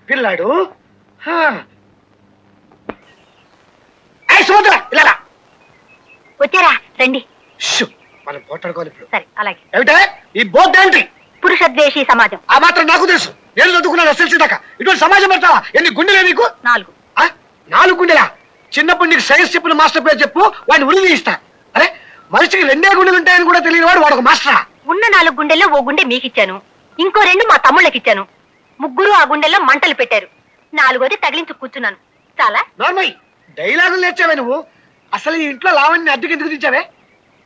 పిల్లాడు ఇలా వచ్చారా రండి. మనం పోట్లాడుకోవాలి ఇప్పుడు. సరే అలాగే. ఏమిటే ఈ బోర్డు ఏంటి? పురుషద్వేషి సమాజం. ఆ మాత్రం నాకు తెలుసు. నేను చదువుకున్నాను ఎస్ఎల్సీ దాకా. ఇటువంటి సమాజం పెడతావా? ఎన్ని గుండెలే నీకు? 4. 4 గుండెలా? చిన్నప్పుడు నీకు సైన్స్ చెప్పిన మాస్టర్ పేరు చెప్పు, వాడిని ఉరి తీస్తా. అరే మనిషికి 2 గుండెలు ఉంటాయని కూడా తెలియని వాడు ఒక మాస్టరా? ఉన్న 4 గుండెల్లో ఓ గుండె మీకిచ్చాను, ఇంకో 2 మా తమ్ముళ్ళకిచ్చాను. 3 ఆ గుండెల్లో మంటలు పెట్టారు. 4వది తగిలించు కూర్చున్నాను. చాలా నార్మల్ డైలాగులు నేర్చావే నువ్వు. అసలు ఈ ఇంట్లో లావణ్ణి అద్దెకి ఎందుకు తెచ్చావే?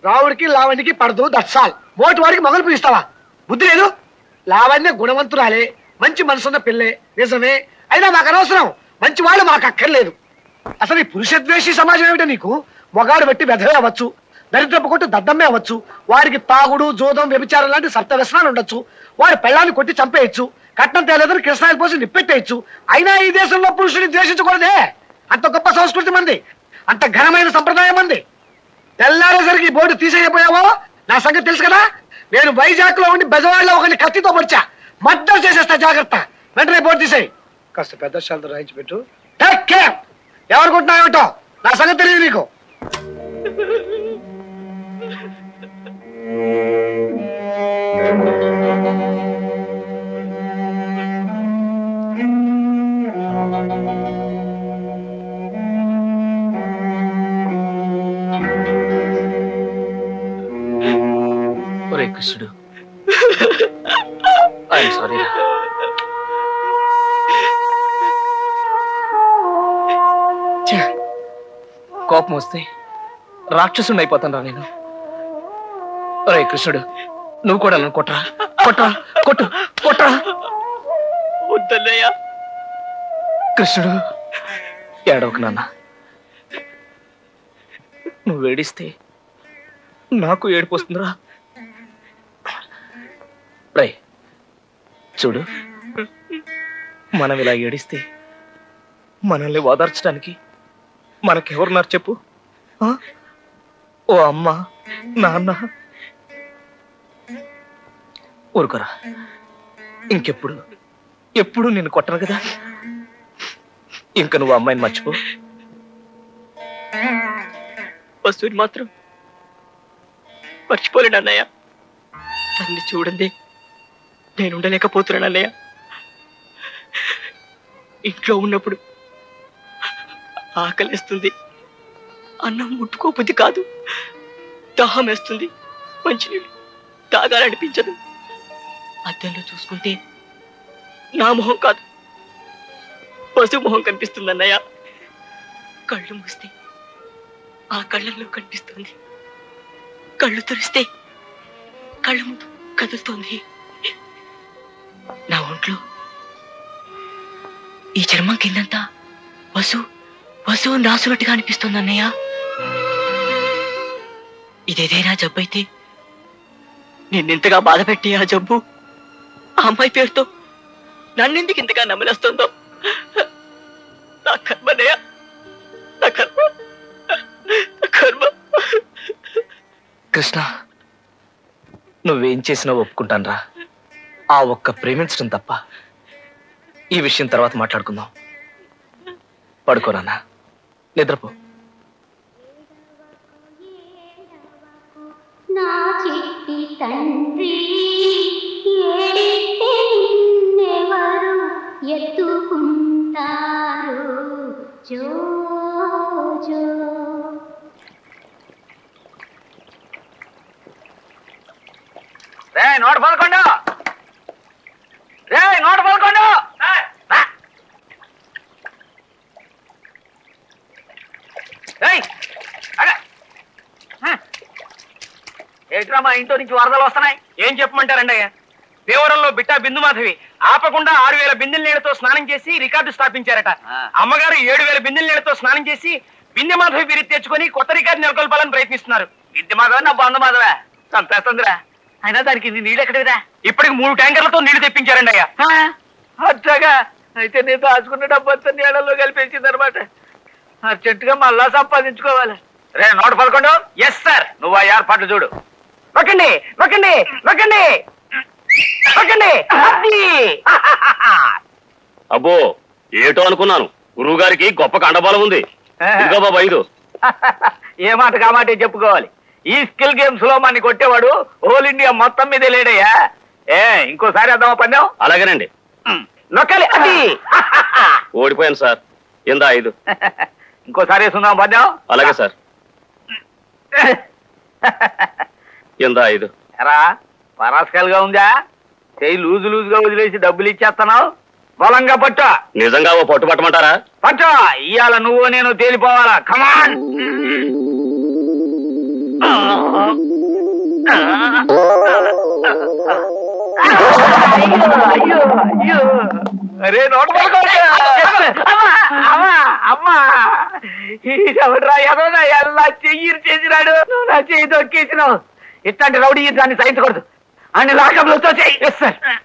రావుడికి లావణ్యకి పడదు, దట్స్ ఆల్. మోటి వాడికి మొగలు పిలుస్తావా? బుద్ధి లేదు. లావణ్య గుణవంతురాలే, మంచి మనసున్న పిల్లే, నిజమే. అయినా మాకు అనవసరం. మంచి వాళ్ళు మాకు అక్కర్లేదు. అసలు ఈ పురుషద్వేషి సమాజం ఏమిటో నీకు? మొగాడు బట్టి వెధవే అవ్వచ్చు, దరిద్రపు కొట్టు దద్దమ్మే అవ్వచ్చు, వారికి తాగుడు జోదం వ్యభిచారం లాంటి సప్త వ్యసనాలు ఉండొచ్చు, వారి పెళ్ళాన్ని కొట్టి చంపేయచ్చు, కట్నం తేలేదని కృష్ణాయిలు పోసి నిప్పెట్టేయచ్చు. అయినా ఈ దేశంలో పురుషుని ద్వేషించకూడదే. అంత గొప్ప సంస్కృతి మంది, అంత ఘనమైన సంప్రదాయం మంది. తెల్లారేసరికి బోర్డు తీసేయపోయావో నా సంగతి తెలుసు కదా. నేను వైజాగ్ లో ఉండి బెజవాడలో ఒకరిని కత్తితో పొడిచా. మద్దతు చేసేస్తా, జాగ్రత్త. వెంటనే బోర్డు తీసేయి. కాస్త పెద్ద శాంతం రాయించి పెట్టు. Take care. ఎవరుకుంటున్నావేటో నా సంగతి తెలియదు నీకు. కృష్ణుడు, ఐఎమ్ సారీ. కోపం వస్తే రాక్షసుని అయిపోతాను రా నేను. ఒరే కృష్ణుడు, నువ్వు కూడా నన్ను కొట్టరా, కొట్టరా, కొట్టు, కొట్టరా. వద్దన్నయ్య. కృష్ణుడు ఏడవకు నాన్న. నువ్వు ఏడిస్తే నాకు ఏడుపు వస్తుందిరా. రే చూడు, మనం ఇలా ఏడిస్తే మనల్ని ఓదార్చడానికి మనకెవరున్నారు చెప్పు? ఓ అమ్మ, నాన్న. ఊరుకోరా, ఎప్పుడు నిన్ను కొట్టను కదా. ఇంక నువ్వు అమ్మాయిని మర్చిపో. వస్తువుని మాత్రం మర్చిపోలేను అన్నయ్య. తన్ని చూడండి నేను ఉండలేకపోతున్నాను అన్నయ్య. ఇంట్లో ఉన్నప్పుడు ఆకలిస్తుంది, అన్నం ముట్టుకోబుద్ధి కాదు, దాహం వేస్తుంది, మంచినీళ్ళు తాగాలనిపించదు. అద్దంలో చూసుకుంటే నా మొహం కాదు, పశు మొహం కనిపిస్తుంది అన్నయ్య. కళ్ళు మూస్తే ఆ కళ్ళల్లో కనిపిస్తుంది, కళ్ళు తెరిస్తే కళ్ళ ముందు కదులుతోంది. నా ఒంట్లో ఈ చర్మం కిందంతా వసువు రాసునట్టుగా అనిపిస్తుంది అన్నయ్య. ఇదేదైనా జబ్బు అయితే నిన్నెంతగా బాధ పెట్టి ఆ జబ్బు ఆ అమ్మాయి పేరుతో నన్నెందుకు ఇంతగా నమ్మలేస్తుందో. నా కర్మనయ్య, నా కర్మ, నా కర్మ. కృష్ణ, నువ్వేం చేసినా ఒప్పుకుంటాను రా. ఆ ఒక్క ప్రేమించడం తప్ప. ఈ విషయం తర్వాత మాట్లాడుకుందాం. పడుకోనా, నిద్రపో. నా చిట్టి తండ్రి ఏడిస్తే నిన్నెవరు ఎత్తుకుంటారు? జో జో రే నోట పలకొండు, రే నోట పలకొండు. ఏంట్రా మా ఇంట్లో నుంచి వరదలు వస్తున్నాయి? ఏం చెప్పమంటారండి అయ్యా? దేవరంలో బిట్టా బిందు మాధవి ఆపకుండా 6000 బిందెల నీళ్లతో స్నానం చేసి రికార్డు స్థాపించారట. అమ్మగారు 7000 బిందెల నీళ్లతో స్నానం చేసి బిందె మాధవి బిరి తెచ్చుకొని కొత్త రికార్డు నెలకొల్పాలని ప్రయత్నిస్తున్నారు. బిందె మాధవ నా బంధు మాధవ చంపేస్తుందిరా. అయినా దానికి నీళ్ళు ఎక్కడిరా? ఇప్పటికి 3 ట్యాంకర్లతో నీళ్లు తెప్పించారండి అయ్యా. అట్లాగా? అయితే నేను దాచుకున్న డబ్బంతా నీళ్ళలో కలిపేసింది అనమాట. అర్జెంటుగా మళ్ళా సంపాదించుకోవాలి. రే నోట పలకొండు. Yes sir. నువ్వు ఆ ఏర్పాట్లు చూడు. నొక్కండి, నొక్కండి, నొక్కండి, నొక్కండి. అబ్బో ఏటో అనుకున్నాను, గురువు గారికి గొప్ప కండబలం ఉంది. ఇదిగో బాబా 5. ఏ మాట కామాటే చెప్పుకోవాలి. ఈ స్కిల్ గేమ్స్ లో మన కొట్టేవాడు హోల్ ఇండియా మొత్తం మీద లేడయ్యా. ఇంకోసారి వద్దామా పందెం? అలాగేనండి. నొక్కాలి. అది ఓడిపోయాను సార్. ఇందా 5. ఇంకోసారి వేసుకుందాం పందెం? అలాగే సార్. ఇందా 5. ఎరా పరాస్కల్గా ఉందా? చెయ్యి లూజుగా వదిలేసి డబ్బులు ఇచ్చేస్తున్నావు. బలంగా పట్టు. నిజంగా ఓ పట్టు పట్టమంటారా? పట్టు. ఇవాళ నువ్వు నేను తేలిపోవాలా. కమాన్. అయ్యో అరే అమ్మా ఎవడ్రా ఎదోనా ఎలా చెయ్యి చేసినాడు. నువ్వు నా చెయ్యి తొక్కేసినావు. ఇట్లాంటి రౌడీ దాన్ని సహించకూడదు. అన్ని లాకంలో చెయ్యి.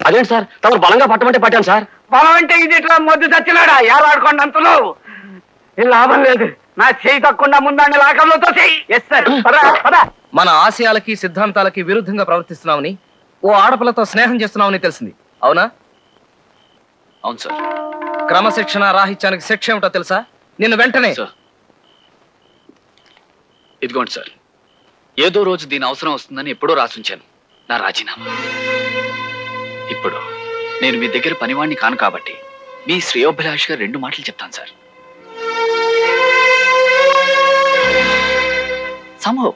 అదేంటి సార్, తమరు బలంగా పట్టమంటే పట్టాను సార్. బలం అంటే ఇది ఇట్లా మొద్దు చచ్చినాడా ఏలాడుకోండి అంతలో. లాభం లేదు. నా చెయ్యి తక్కువ ముందాన్ని లాకంలో చెయ్యి. మన ఆశయాలకి సిద్ధాంతాలకి విరుద్ధంగా ప్రవర్తిస్తున్నామని ఓ ఆడపిల్లతో స్నేహం చేస్తున్నామని తెలిసింది, అవునా? అవును సార్. క్రమశిక్షణ రాహిత్యానికి శిక్ష ఏమిటో తెలుసా? నిన్ను వెంటనే. ఇదిగోండి సార్, ఏదో రోజు దీని అవసరం వస్తుందని ఎప్పుడో రాసుంచాను నా రాజీనామా. ఇప్పుడు నేను మీ దగ్గర పనివాణ్ణి కాను కాబట్టి మీ శ్రేయోభిలాష్గా 2 మాటలు చెప్తాను sir. Somehow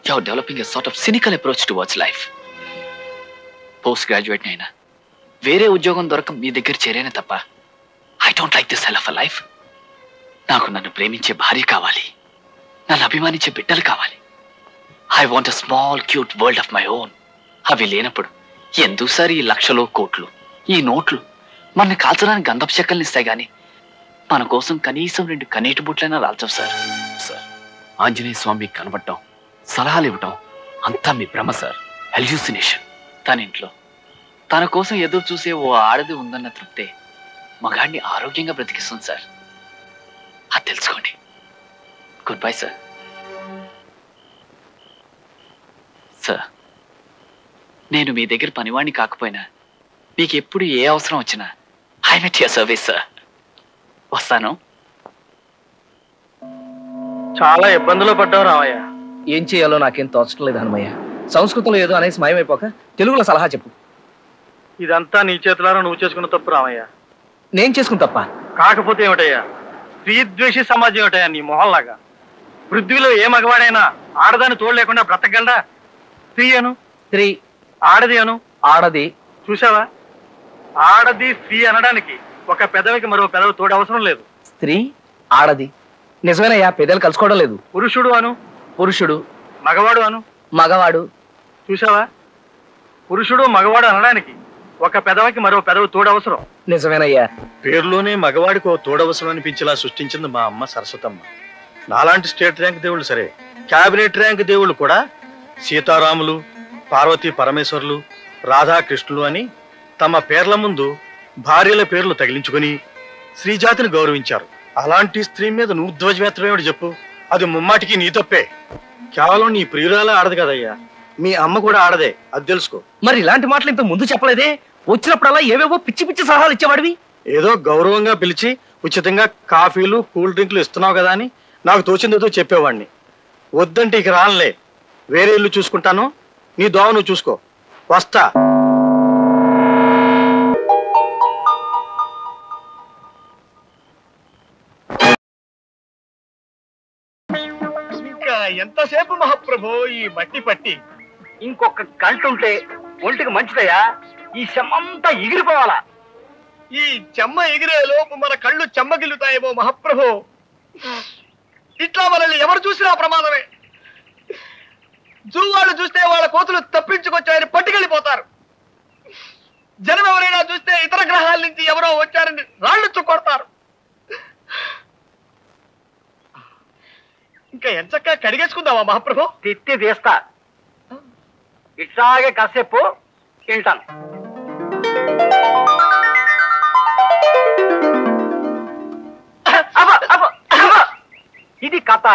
you're developing a sort of cynical approach towards life. Post graduate అయినా వేరే ఉద్యోగం దొరక మీ దగ్గర చేరేనే తప్ప I don't like this hell of a life. నాకు నన్ను ప్రేమించే భార్య కావాలి, నన్ను అభిమానించే బిడ్డలు కావాలి. I want a small cute world of my own. అవి లేనప్పుడు ఎందుకు సార్ ఈ లక్షలు కోట్లు, ఈ నోట్లు? మన కాల్చడానికి గంధపు చెక్కల్ని ఇస్తాయి కానీ మన కోసం కనీసం 2 కనేటి బుట్లైనా రాల్చవు సార్. సార్, ఆంజనేయ స్వామి కనబడటం, సలహాలు ఇవ్వటం అంతా మీ భ్రమ సార్, హెల్యూసినేషన్. తన ఇంట్లో తన కోసం ఎదురు చూసే ఓ ఆడది ఉందన్న తృప్తే మగాడిని ఆరోగ్యంగా బ్రతికిస్తుంది సార్. అది తెలుసుకోండి. Good bye sir. సార్, నేను మీ దగ్గర పనివాణ్ణి కాకపోయినా మీకు ఎప్పుడు ఏ అవసరం వచ్చినా I met your service sir. వస్తాను. చాలా ఇబ్బందులు పడ్డావు రామయ్య. ఏం చేయాలో నాకేం తోచడం లేదు హనుమయ్య. సంస్కృతంలో ఏదో అనేసి మాయమైపోక తెలుగులో సలహా చెప్పు. ఇదంతా నీ చేతులారా నువ్వు చేసుకున్న తప్పు రామయ్య. నేను చేసుకుని తప్ప కాకపోతే ఏమిటయ్యా, స్త్రీద్వేషి సమాజం ఏమిటయ్యా నీ మొహల్లాగా. పృథ్వీలో ఏ మగవాడైనా ఆడదాన్ని తోడు లేకుండా బ్రతకగలడా? స్త్రీ అను, స్త్రీ. ఆడది అను, ఆడది. చూసావా? ఆడది స్త్రీ అనడానికి ఒక పెదవికి మరో పెదవి తోడు అవసరం లేదు. స్త్రీ, ఆడది. నిజమేనయ్యా, పెద్దలు కలుసుకోవడం లేదు. పురుషుడు అను, పురుషుడు. మగవాడు అను, మగవాడు. చూసావా? పురుషుడు మగవాడు అనడానికి ఒక పెదవికి మరో పెదవి తోడు అవసరం. నిజమేనయ్యా. పేరులోనే మగవాడికి ఓ తోడవసరం అనిపించేలా సృష్టించింది మా అమ్మ సరస్వతమ్మ. నాలాంటి స్టేట్ ర్యాంక్ దేవుళ్ళు సరే, క్యాబినెట్ ర్యాంక్ దేవుళ్ళు కూడా సీతారాములు, పార్వతీ పరమేశ్వరులు, రాధాకృష్ణులు అని తమ పేర్ల ముందు భార్యల పేర్లు తగిలించుకుని స్త్రీజాతిని గౌరవించారు. అలాంటి స్త్రీ మీద నువ్వు ధ్వజవేత్రమేమిటి చెప్పు? అది ముమ్మాటికి నీ తప్పే. కేవలం నీ ప్రియురాలే ఆడదు కదయ్యా, మీ అమ్మ కూడా ఆడదే, అది తెలుసుకో. మరి ఇలాంటి మాటలు ఇంత ముందు చెప్పలేదే? వచ్చినప్పుడల్లా ఏవేవో పిచ్చి పిచ్చి సలహాలు ఇచ్చేవాడివి. ఏదో గౌరవంగా పిలిచి ఉచితంగా కాఫీలు కూల్ డ్రింక్లు ఇస్తున్నావు కదా అని నాకు తోచిందేదో చెప్పేవాడిని. వద్దంటే ఇక రానులే, వేరే ఇల్లు చూసుకుంటాను, నీ దోవ నువ్వు చూసుకో, వస్తా. ఇంకా ఎంతసేపు మహాప్రభు ఈ మట్టి పట్టి? ఇంకొక గంట ఉంటే ఒంటికి మంచిదయ్యా. ఈ శమంతా ఎగిరిపోవాలా. ఈ చెమ్మ ఎగిరే లోపు మన కళ్ళు చెమ్మగిల్లుతాయేమో మహాప్రభు. ఇట్లా మనల్ని ఎవరు చూసినా ప్రమాదమే. జూ వాళ్ళు చూస్తే వాళ్ళ కోతులు తప్పించుకొచ్చాయని పట్టుకెళ్ళిపోతారు. జనం ఎవరైనా చూస్తే ఇతర గ్రహాల నుంచి ఎవరో వచ్చారని రాళ్ళు చుక్కొడతారు. ఇంకా ఎంచక్కా కడిగేసుకుందామా మహాప్రభు? తిట్టి తీస్తా. ఇట్లాగే కాసేపు తింటాను. ఇది కథ.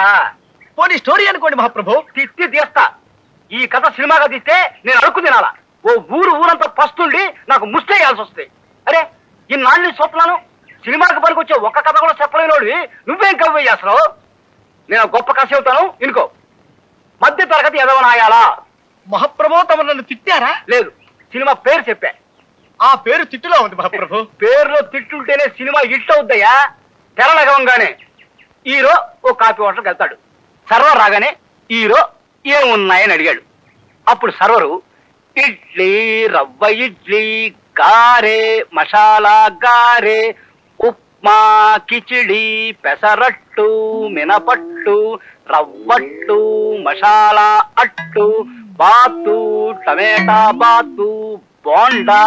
పోనీ స్టోరీ అనుకోండి మహాప్రభు. తిట్టి తీస్తా. ఈ కథ సినిమాగా తీస్తే నేను అడుక్కు తినాలా? ఓ ఊరంతా పస్తుండి నాకు ముష్టేయాల్సి వస్తాయి. అరే ఇన్నాళ్ళు చూస్తున్నాను సినిమాకి పనికొచ్చే ఒక్క కథ కూడా చెప్పలేనోడివి నువ్వేం కవ్వే చేస్తున్నావు? నేను గొప్ప కథ చెబుతాను ఇనుకో. మధ్య తరగతి ఎదవనాయాలా? మహాప్రభు తమ నన్ను తిట్టారా? లేదు, సినిమా పేరు చెప్పా. ఆ పేరు తిట్టులో ఉంది మహాప్రభు. పేరులో తిట్టుంటేనే సినిమా హిట్ అవుద్దయ్యా. తెరలగవంగానే హీరో ఓ కాఫీ హోటల్కి వెళ్తాడు. సర్వర్ రాగానే హీరో ఏమున్నాయని అడిగాడు. అప్పుడు సర్వరు ఇడ్లీ, రవ్వ ఇడ్లీ, గారే, మసాలా గారే, ఉప్మా, కిచిడి, పెసరట్టు, మినపట్టు, రవ్వట్టు, మసాలా అట్టు, బాతు, టమేటా బాతు, బోండా,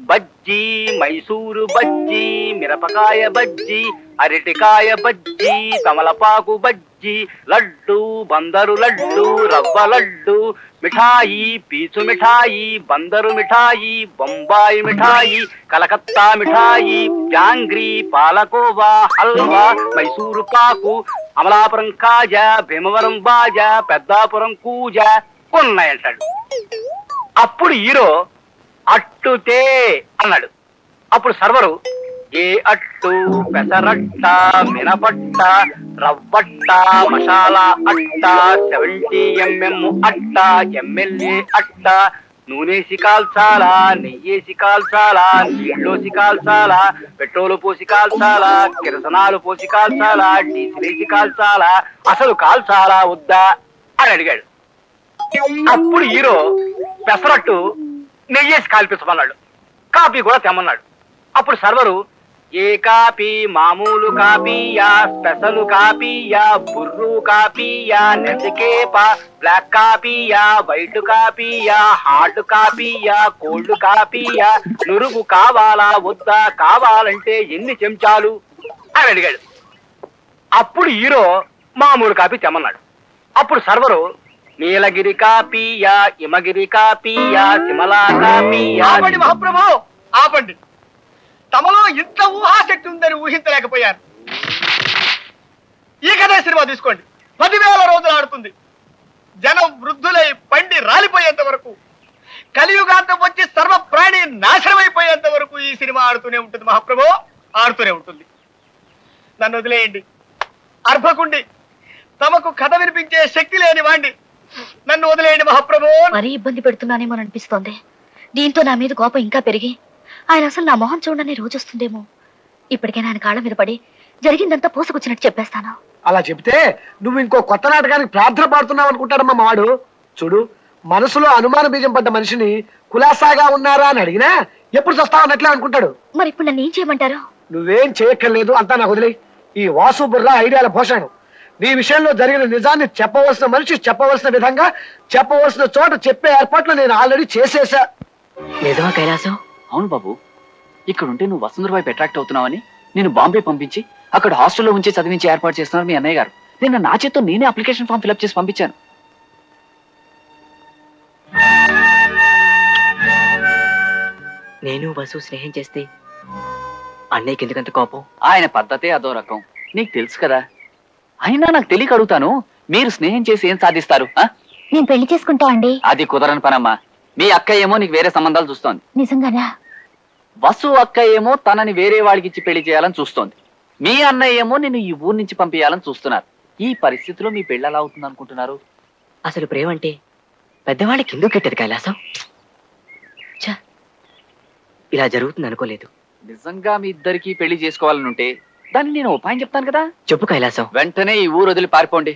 బజ్జీ, మైసూరు బజ్జీ, మిరపకాయ బజ్జీ, అరటికాయ బజ్జీ, తమలపాకు బజ్జీ, లడ్డు, బందరు లడ్డు, రవ్వ లడ్డు, మిఠాయి, పీచు మిఠాయి, బందరు మిఠాయి, బొంబాయి మిఠాయి, కలకత్తా మిఠాయి, జాంగ్రీ, పాలకోవా, హల్వా, మైసూరు పాకు, అమలాపురం కాజా, భీమవరం బాజా, పెద్దాపురం కూజా ఉన్నాయంటాడు. అప్పుడు హీరో అట్టుతే అన్నాడు. అప్పుడు సర్వరు ఏ అట్టు, పెసరట్ట, మినపట్ట, రవ్వట్ట, మసాలా అట్ట, 70mm అట్ట, ఎమ్మెల్యే అట్ట, నూనెసి కాల్చాలా, నెయ్యేసి కాల్చాలా, నీళ్ళోసి కాల్చాలా, పెట్రోలు పోసి కాల్చాలా, కిరసనాలు పోసి కాల్చాలా, డీజిలేసి కాల్చాలా, అసలు కాల్చాలా వద్దా అని అడిగాడు. అప్పుడు హీరో పెసరట్టు నెయ్యేసి కాల్పించమన్నాడు. కాపీ కూడా తెమ్మన్నాడు. అప్పుడు సర్వరు ఏ కాపీ, మామూలు కాపీయా, స్పెషల్ కాపీయా, బుర్రు కాపీయా, నెసికేపా, బ్లాక్ కాపీయా, వైట్ కాపీయా, హార్డ్ కాపీయా, కోల్డ్ కాపీయా, నురుగు కావాలా వద్దా, కావాలంటే ఎన్ని చెంచాలు అని అడిగాడు. అప్పుడు హీరో మామూలు కాపీ తెమ్మన్నాడు. అప్పుడు సర్వరు నీలగిరి కాపీయా, హిమగిరి కాపీయా, సిమలా కాపీయా. ఆపండి మహాప్రభు, ఆపండి. తమలో ఇంత ఊహాశక్తి ఉందని ఊహించలేకపోయాను. ఈ కథే సినిమా తీసుకోండి. 10,000 రోజులు ఆడుతుంది. జనం వృద్ధులై పండి రాలిపోయేంత వరకు, కలియుగాంతం వచ్చి సర్వ ప్రాణి నాశనమైపోయేంత వరకు ఈ సినిమా ఆడుతూనే ఉంటుంది మహాప్రభు, ఆడుతూనే ఉంటుంది. నన్ను వదిలేయండి. అర్భకుండి, తమకు కథ వినిపించే శక్తి లేని వాణ్ణి, నన్ను వదిలేయండి మహాప్రభు. మరీ ఇబ్బంది పెడుతున్నానేమో అనిపిస్తోంది. దీంతో నా మీద కోపం ఇంకా పెరిగి ఆయన అసలు నా మొహం చూడని రోజు వస్తుందేమో. ఇప్పటికైనా ఆయన కాళ్ళ మీద పడి జరిగిందంతా పూసుకొచ్చినట్టు చెప్పేస్తాను. అలా చెప్తే నువ్వు ఇంకో కొత్త నాటకానికి ప్రార్థన పాడుతున్నావు అనుకుంటాడమ్మా మావాడు. చూడు, మనసులో అనుమాన బీజం పడ్డ మనిషిని కులాసాగా ఉన్నారా అని అడిగినా ఎప్పుడు చస్తావు అన్నట్లే అనుకుంటాడు. మరి ఇప్పుడు నన్ను ఏం చేయమంటారు? నువ్వేం చేయక్కర్లేదు, అంతా నాకు వదిలే. ఈ వాసు బుర్రా ఐడియాల భోషణం. నీ విషయంలో జరిగిన నిజాన్ని చెప్పవలసిన మనిషి చెప్పవలసిన విధంగా చెప్పవలసిన చోట చెప్పే ఏర్పాట్లు నేను ఆల్రెడీ చేసేసా. నిజమా కైలాసం? అవును బాబు, ఇక్కడ ఉంటే నువ్వు వసుంధర వైపు అట్రాక్ట్ అవుతున్నావని నేను బాంబే పంపించి అక్కడ హాస్టల్లో ఉంచి చదివించి ఏర్పాటు చేస్తున్నారు మీ అన్నయ్య గారు. నేను నా చేత్తో నేనే అప్లికేషన్ ఫామ్ ఫిల్అప్ చేసి పంపించాను. నేను వసు స్నేహం చేస్తే అన్నయ్యకి ఎందుకంత కోపం? ఆయన పద్ధతే అదో రకం, నీకు తెలుసు కదా. అయినా నాకు తెలియక అడుగుతాను, మీరు స్నేహం చేసి ఏం సాధిస్తారు? నేను పెళ్లి చేసుకుంటా అండి. అది కుదరని పనమ్మా. మీ అక్క ఏమో నీకు వేరే సంబంధాలు చూస్తోంది. నిజంగానా? వసు అక్క ఏమో తనని వేరే వాడికి ఇచ్చి పెళ్లి చేయాలని చూస్తోంది. మీ అన్నయ్య ఏమో నిన్ను ఈ ఊరు నుంచి పంపించాలని చూస్తున్నారు. ఈ పరిస్థితిలో మీ పెళ్లి ఎలా అవుతుంది అనుకుంటున్నారు? అసలు ప్రేమ అంటే పెద్దవాళ్ళకి ఎందుకు కట్టేది కైలాసం? ఇలా జరుగుతుంది అనుకోలేదు. నిజంగా మీ ఇద్దరికి పెళ్లి చేసుకోవాలనుంటే దాన్ని నేను ఉపాయం చెప్తాను కదా. చెప్పు కైలాసం. వెంటనే ఈ ఊరు వదిలి పారిపోండి.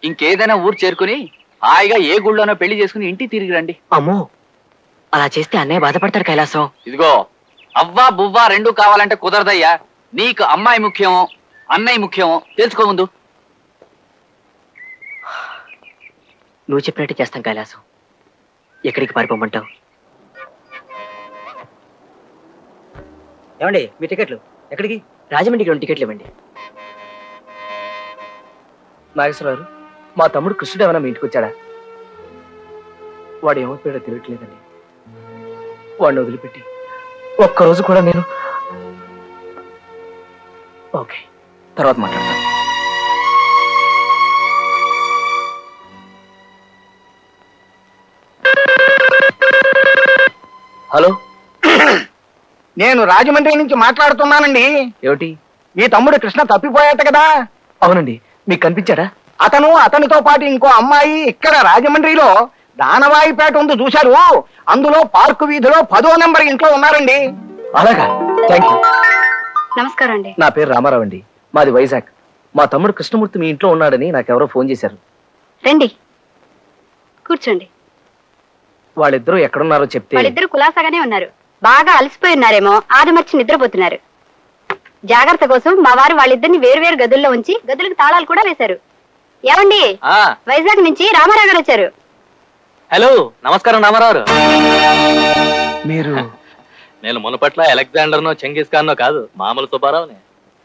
ఇంకేదైనా ఊరు చేరుకుని హాయిగా ఏ గుళ్ళోనో పెళ్లి చేసుకుని ఇంటికి తిరిగి రండి. అమ్మో, అలా చేస్తే అన్నయ్య బాధపడతాడు కైలాసం. ఇదిగో, అవ్వా బువ్వా రెండూ కావాలంటే కుదరదయ్యా. నీకు అమ్మాయి ముఖ్యమో అన్నయ్య ముఖ్యమో తెలుసుకో ముందు. నువ్వు చెప్పినట్టు చేస్తాం కైలాసం. ఎక్కడికి పారిపోమంటావు? ఏమండి, మీ టికెట్లు ఎక్కడికి? రాజమండ్రికి 2 టికెట్లు ఇవ్వండి. నాగేశ్వరరావు, మా తమ్ముడు కృష్ణుడు ఏమైనా మీ ఇంటికి వచ్చాడా? వాడు ఏమవుతాడో తెలియట్లేదండి. వాడిని వదిలిపెట్టి ఒక్కరోజు కూడా నేను. ఓకే, తర్వాత మాట్లాడతాను. హలో, నేను రాజమండ్రి నుంచి మాట్లాడుతున్నానండి. ఏమిటి? మీ తమ్ముడు కృష్ణ తప్పిపోయాట కదా? అవునండి. మీకు కనిపించాడా? అతను అతనితో పాటు ఇంకో అమ్మాయి ఇక్కడ రాజమండ్రిలో దానవాయిపేట ఉంది చూశారు, అందులో పార్కు వీధిలో 10వ నెంబర్ ఇంట్లో ఉన్నారండి. అలాగా? Thank you. నమస్కారం అండి. నా పేరు రామారావు అండి. మాది వైజాగ్. మా తమ్ముడు కృష్ణమూర్తి మీ ఇంట్లో ఉన్నాడని నాకెవరో ఫోన్ చేశారు. రండి కూర్చోండి. వాళ్ళిద్దరూ ఎక్కడున్నారో చెప్తే. వాళ్ళిద్దరు కులాసాగానే ఉన్నారు. బాగా అలసిపోయి ఉన్నారేమో, ఆదమర్చి నిద్రపోతున్నారు. జాగ్రత్త కోసం మా వారు వాళ్ళిద్దరిని వేరు గదుల్లో ఉంచి గదులకు తాళాలు కూడా వేశారు. ఏమండి, వైజాగ్ నుంచి రామారావు గారు వచ్చారు. హలో, నమస్కారం రామారావు. మీరు? నేను మునపట్ల అలెగ్జాండర్నో చెంగిస్ ఖాన్నో కాదు, మామూలు సుబ్బారావుని.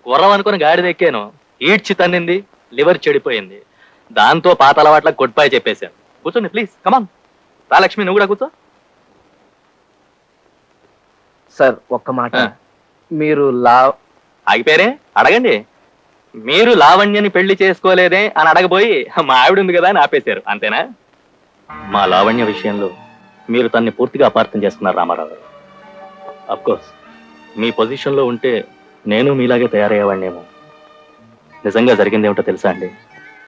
గుర్రం అనుకుని గాడిదెక్కాను, ఈడ్చి తన్నింది, లివర్ చెడిపోయింది. దాంతో పాత అలవాట్ల గుడ్ చెప్పేశాను. కూర్చోండి ప్లీజ్, కమాన్. రా లక్ష్మి, నువ్వు కూడా కూర్చో. సార్ ఒక్క మాట. మీరు ఆగిపోయారే, అడగండి. మీరు లావణ్యని పెళ్లి చేసుకోలేదే అని అడగబోయి మా ఆవిడ ఉంది కదా అని ఆపేశారు, అంతేనా? మా లావణ్య విషయంలో మీరు తన్ని పూర్తిగా అపార్థం చేసుకున్నారు రామారావు గారు. అఫ్కోర్స్ మీ పొజిషన్లో ఉంటే నేను మీలాగే తయారయ్యేవాడినేమో. నిజంగా జరిగింది ఏమిటో తెలుసా అండి?